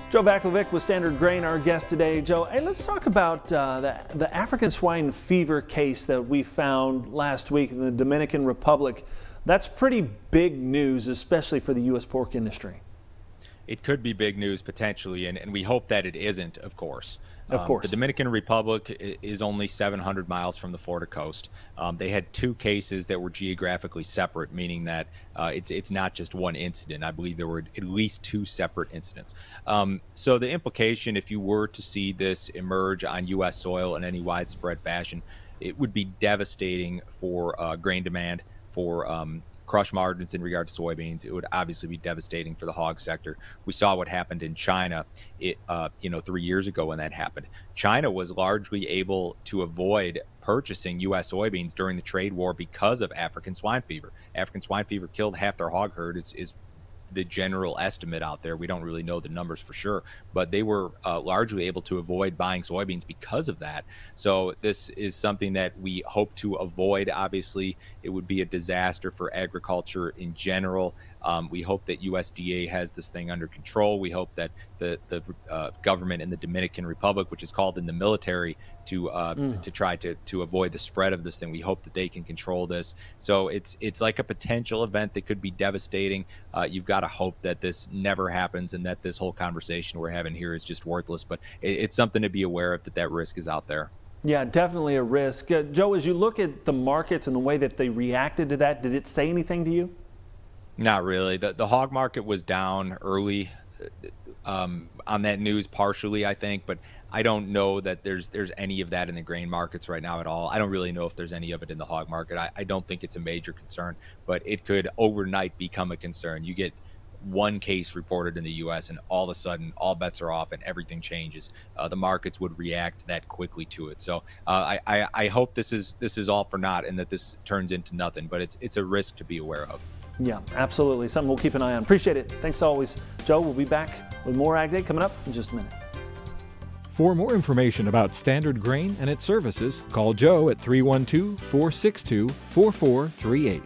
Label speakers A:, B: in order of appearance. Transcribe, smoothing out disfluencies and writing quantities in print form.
A: Joe Vaklovic with Standard Grain, our guest today. Joe, hey, let's talk about the African swine fever case that we found last week in the Dominican Republic. That's pretty big news, especially for the U.S. pork industry.
B: It could be big news potentially, and we hope that it isn't, of course.
A: Of course.
B: The Dominican Republic is only 700 miles from the Florida coast. They had two cases that were geographically separate, meaning that it's not just one incident. I believe there were at least two separate incidents. So the implication, if you were to see this emerge on U.S. soil in any widespread fashion, it would be devastating for grain demand, for crush margins in regard to soybeans. It would obviously be devastating for the hog sector. We saw what happened in China, 3 years ago when that happened. China was largely able to avoid purchasing U.S. soybeans during the trade war because of African swine fever. African swine fever killed half their hog herd is the general estimate out there. We don't really know the numbers for sure, but they were largely able to avoid buying soybeans because of that. So this is something that we hope to avoid. Obviously, it would be a disaster for agriculture in general. We hope that USDA has this thing under control. We hope that the government in the Dominican Republic, which is called in the military to try to avoid the spread of this thing, we hope that they can control this. So it's like a potential event that could be devastating. You've got to hope that this never happens and that this whole conversation we're having here is just worthless. But it's something to be aware of, that risk is out there.
A: Yeah, definitely a risk. Joe, as you look at the markets and the way that they reacted to that, did it say anything to you?
B: Not really. The hog market was down early on that news, partially, I think, but I don't know that there's any of that in the grain markets right now at all. I don't really know if there's any of it in the hog market. I don't think it's a major concern, but it could overnight become a concern. You get one case reported in the U.S. and all of a sudden all bets are off and everything changes. The markets would react that quickly to it. So I hope this is all for naught and that this turns into nothing, but it's a risk to be aware of.
A: Yeah, absolutely. Something we'll keep an eye on. Appreciate it. Thanks always, Joe. We'll be back with more Ag Day coming up in just a minute.
C: For more information about Standard Grain and its services, call Joe at 312-462-4438.